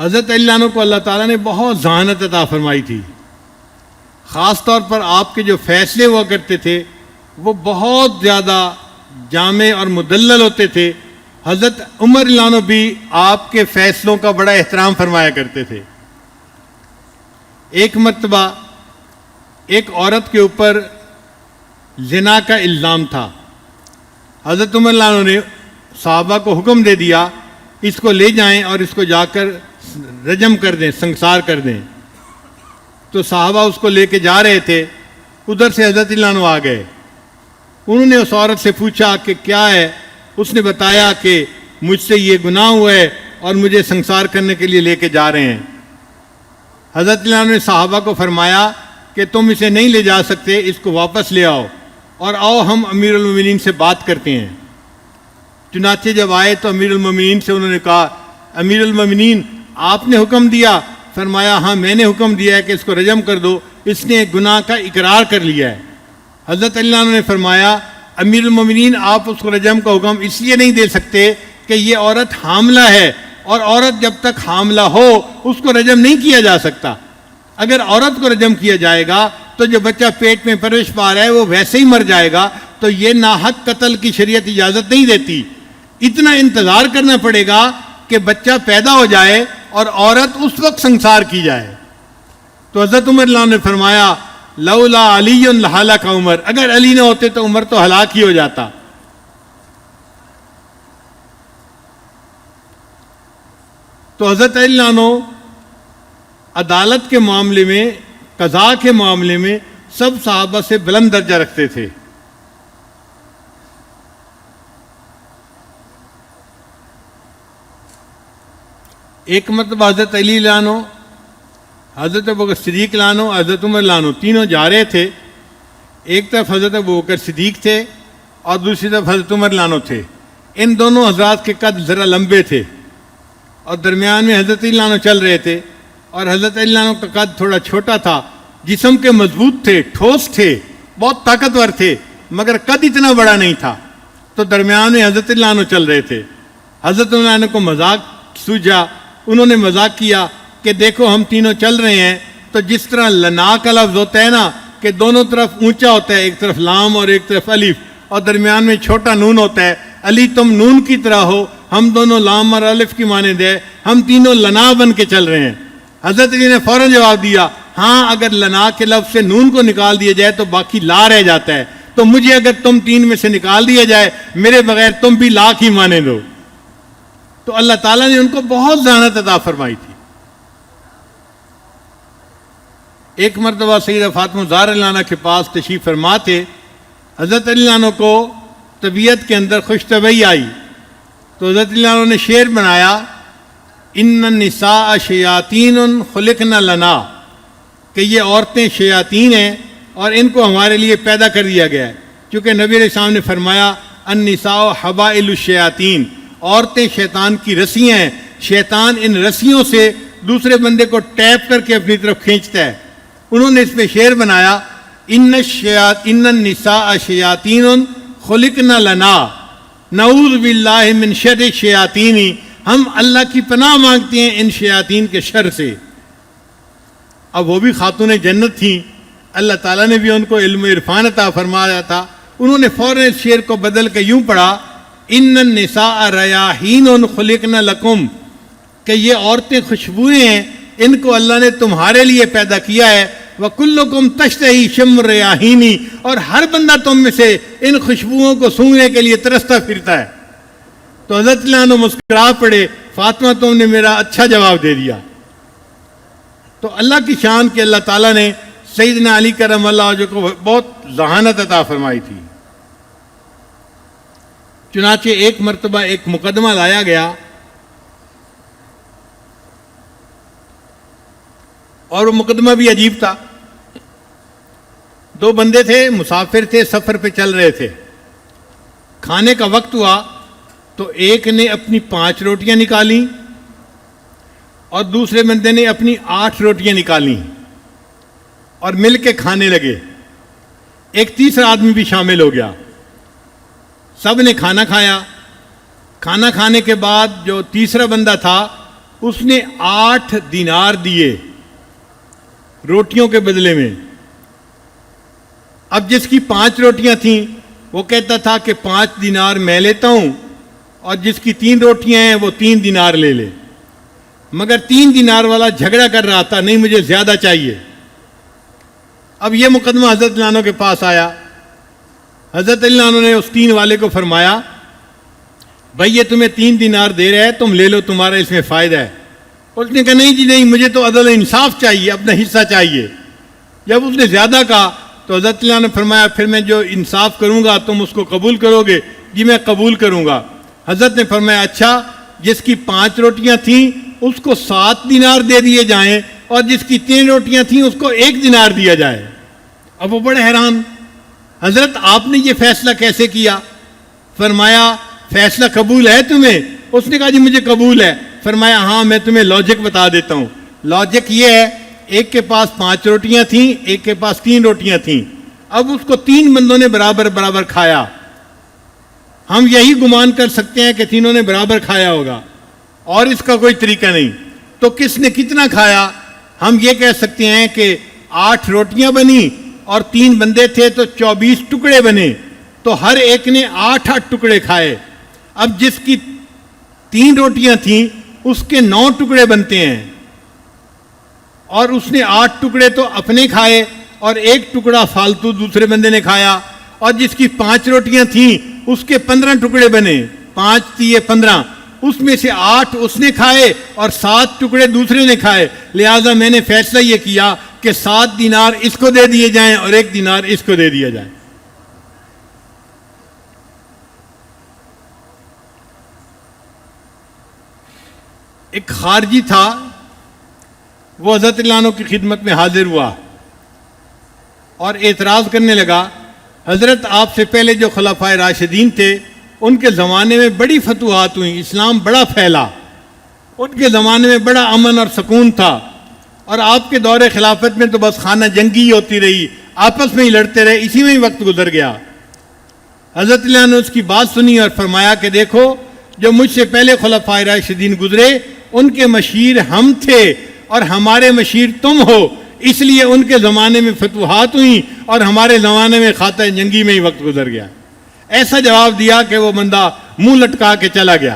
حضرت علی عنہ کو اللہ تعالیٰ نے بہت ذہانت عطا فرمائی تھی. خاص طور پر آپ کے جو فیصلے ہوا کرتے تھے وہ بہت زیادہ جامع اور مدلل ہوتے تھے. حضرت عمر رضی اللہ عنہ بھی آپ کے فیصلوں کا بڑا احترام فرمایا کرتے تھے. ایک مرتبہ ایک عورت کے اوپر زنا کا الزام تھا. حضرت عمر رضی اللہ عنہ نے صحابہ کو حکم دے دیا اس کو لے جائیں اور اس کو جا کر رجم کر دیں، سنسار کر دیں. تو صحابہ اس کو لے کے جا رہے تھے، ادھر سے حضرت علی عنہ آ گئے. انہوں نے اس عورت سے پوچھا کہ کیا ہے؟ اس نے بتایا کہ مجھ سے یہ گناہ ہوا ہے اور مجھے سنسار کرنے کے لیے لے کے جا رہے ہیں. حضرت علی عنہ نے صحابہ کو فرمایا کہ تم اسے نہیں لے جا سکتے، اس کو واپس لے آؤ اور آؤ ہم امیر المومنین سے بات کرتے ہیں. چنانچہ جب آئے تو امیر المومنین سے انہوں نے کہا امیر المومنین آپ نے حکم دیا؟ فرمایا ہاں میں نے حکم دیا ہے کہ اس کو رجم کر دو، اس نے گناہ کا اقرار کر لیا ہے. حضرت علی عنہ نے فرمایا امیر المومنین آپ اس کو رجم کا حکم اس لیے نہیں دے سکتے کہ یہ عورت حاملہ ہے اور عورت جب تک حاملہ ہو اس کو رجم نہیں کیا جا سکتا. اگر عورت کو رجم کیا جائے گا تو جو بچہ پیٹ میں پرورش پا رہا ہے وہ ویسے ہی مر جائے گا، تو یہ ناحق قتل کی شریعت اجازت نہیں دیتی. اتنا انتظار کرنا پڑے گا کہ بچہ پیدا ہو جائے اور عورت اس وقت سنسار کی جائے. تو حضرت عمر رضی اللہ عنہ نے فرمایا لولا علی لہلک عمر، اگر علی نہ ہوتے تو عمر تو ہلاک ہی ہو جاتا. تو حضرت علی عنہ عدالت کے معاملے میں، قضاء کے معاملے میں سب صحابہ سے بلند درجہ رکھتے تھے. ایک مرتبہ حضرت علی رضی اللہ عنہ، حضرت ابوبکر صدیق رضی اللہ عنہ، حضرت عمر رضی اللہ عنہ تینوں جا رہے تھے. ایک طرف حضرت ابوبکر صدیق تھے اور دوسری طرف حضرت عمر رضی اللہ عنہ تھے. ان دونوں حضرات کے قد ذرا لمبے تھے اور درمیان میں حضرت علی رضی اللہ عنہ چل رہے تھے اور حضرت علی رضی اللہ عنہ کا قد تھوڑا چھوٹا تھا. جسم کے مضبوط تھے، ٹھوس تھے، بہت طاقتور تھے، مگر قد اتنا بڑا نہیں تھا. تو درمیان میں حضرت علی رضی اللہ عنہ چل رہے تھے. حضرت علی عنہ کو مذاق سوجا، انہوں نے مذاق کیا کہ دیکھو ہم تینوں چل رہے ہیں تو جس طرح لنا کا لفظ ہوتا ہے نا کہ دونوں طرف اونچا ہوتا ہے، ایک طرف لام اور ایک طرف الف اور درمیان میں چھوٹا نون ہوتا ہے، علی تم نون کی طرح ہو، ہم دونوں لام اور الف کی مانند ہے، ہم تینوں لنا بن کے چل رہے ہیں. حضرت علی نے فوراً جواب دیا ہاں اگر لنا کے لفظ سے نون کو نکال دیا جائے تو باقی لا رہ جاتا ہے، تو مجھے اگر تم تین میں سے نکال دیا جائے میرے بغیر تم بھی لا کی مانند ہو. تو اللہ تعالیٰ نے ان کو بہت ذہانت عطا فرمائی تھی. ایک مرتبہ سیدہ فاطمہ زہرا رضی اللہ عنہا کے پاس تشریف فرما تھے. حضرت علی عنہ کو طبیعت کے اندر خوش طبعی آئی تو حضرت علی عنہ نے شعر بنایا ان النساء شیاطین خلقن لنا، کہ یہ عورتیں شیاطین ہیں اور ان کو ہمارے لیے پیدا کر دیا گیا ہے. چونکہ نبی علیہ السلام نے فرمایا النساء حبائل الشیاطین، عورتیں شیطان کی رسیاں ہیں، شیطان ان رسیوں سے دوسرے بندے کو ٹیپ کر کے اپنی طرف کھینچتا ہے. انہوں نے اس پہ شعر بنایا ان النساء شیاطین خلقن لنا نعوذ باللہ من شر الشیاطین، ہم اللہ کی پناہ مانگتے ہیں ان شیاطین کے شر سے. اب وہ بھی خاتون جنت تھیں، اللہ تعالیٰ نے بھی ان کو علم و عرفان عطا فرمایا تھا. انہوں نے فوراً اس شعر کو بدل کے یوں پڑھا ان النساء ریاحین خلقن لکم، کہ یہ عورتیں خوشبوئیں ہیں، ان کو اللہ نے تمہارے لیے پیدا کیا ہے. وَكُلُّكُمْ تَشْتَهِي شَمُّ الرَّيَاحِينِ، اور ہر بندہ تم میں سے ان خوشبوؤں کو سونگھنے کے لیے ترستا پھرتا ہے. تو حضرت علی عنہ مسکرا پڑے فاطمہ تم نے میرا اچھا جواب دے دیا. تو اللہ کی شان کہ اللہ تعالیٰ نے سیدنا علی کرم اللہ وجہہ کو بہت ذہانت عطا فرمائی تھی. چنانچہ ایک مرتبہ ایک مقدمہ لایا گیا اور وہ مقدمہ بھی عجیب تھا. دو بندے تھے، مسافر تھے، سفر پہ چل رہے تھے. کھانے کا وقت ہوا تو ایک نے اپنی 5 روٹیاں نکالیں اور دوسرے بندے نے اپنی 8 روٹیاں نکالیں اور مل کے کھانے لگے. ایک تیسرا آدمی بھی شامل ہو گیا. سب نے کھانا کھایا. کھانا کھانے کے بعد جو تیسرا بندہ تھا اس نے 8 دینار دیے روٹیوں کے بدلے میں. اب جس کی 5 روٹیاں تھیں وہ کہتا تھا کہ 5 دینار میں لیتا ہوں, اور جس کی 3 روٹیاں ہیں وہ 3 دینار لے لے. مگر 3 دینار والا جھگڑا کر رہا تھا, نہیں مجھے زیادہ چاہیے. اب یہ مقدمہ حضرت علی عنہ کے پاس آیا. حضرت علی عنہ نے اس 3 والے کو فرمایا, بھائی یہ تمہیں 3 دینار دے رہا ہے, تم لے لو, تمہارا اس میں فائدہ ہے. اس نے کہا نہیں جی نہیں, مجھے تو عدل انصاف چاہیے, اپنا حصہ چاہیے. جب اس نے زیادہ کہا تو حضرت علی عنہ نے فرمایا پھر میں جو انصاف کروں گا تم اس کو قبول کرو گے؟ جی میں قبول کروں گا. حضرت نے فرمایا اچھا, جس کی 5 روٹیاں تھیں اس کو 7 دینار دے دیے جائیں, اور جس کی 3 روٹیاں تھیں اس کو 1 دینار دیا جائے. اب وہ بڑے حیران, حضرت آپ نے یہ فیصلہ کیسے کیا؟ فرمایا فیصلہ قبول ہے تمہیں؟ اس نے کہا جی مجھے قبول ہے. فرمایا ہاں میں تمہیں لاجک بتا دیتا ہوں. لاجک یہ ہے, ایک کے پاس 5 روٹیاں تھیں, ایک کے پاس 3 روٹیاں تھیں. اب اس کو 3 بندوں نے برابر برابر کھایا. ہم یہی گمان کر سکتے ہیں کہ تینوں نے برابر کھایا ہوگا, اور اس کا کوئی طریقہ نہیں. تو کس نے کتنا کھایا؟ ہم یہ کہہ سکتے ہیں کہ 8 روٹیاں بنی اور 3 بندے تھے تو 24 ٹکڑے بنے, تو ہر ایک نے 8 ٹکڑے کھائے. اب جس کی 3 روٹیاں تھیں اس کے 9 ٹکڑے بنتے ہیں, اور اس نے 8 ٹکڑے تو اپنے کھائے اور 1 ٹکڑا فالتو دوسرے بندے نے کھایا. اور جس کی 5 روٹیاں تھیں اس کے 15 ٹکڑے بنے, 5 تیے 15, اس میں سے 8 اس نے کھائے اور 7 ٹکڑے دوسرے نے کھائے. لہذا میں نے فیصلہ یہ کیا کہ 7 دینار اس کو دے دیے جائیں اور 1 دینار اس کو دے دیا جائے. ایک خارجی تھا, وہ حضرت علی عنہ کی خدمت میں حاضر ہوا اور اعتراض کرنے لگا, حضرت آپ سے پہلے جو خلفائے راشدین تھے ان کے زمانے میں بڑی فتوحات ہوئیں, اسلام بڑا پھیلا, ان کے زمانے میں بڑا امن اور سکون تھا, اور آپ کے دور خلافت میں تو بس خانہ جنگی ہی ہوتی رہی, آپس میں ہی لڑتے رہے, اسی میں ہی وقت گزر گیا. حضرت علی عنہ نے اس کی بات سنی اور فرمایا کہ دیکھو جو مجھ سے پہلے خلفائے راشدین گزرے ان کے مشیر ہم تھے اور ہمارے مشیر تم ہو, اس لیے ان کے زمانے میں فتوحات ہوئیں اور ہمارے زمانے میں خانہ جنگی میں ہی وقت گزر گیا. ایسا جواب دیا کہ وہ بندہ منہ لٹکا کے چلا گیا.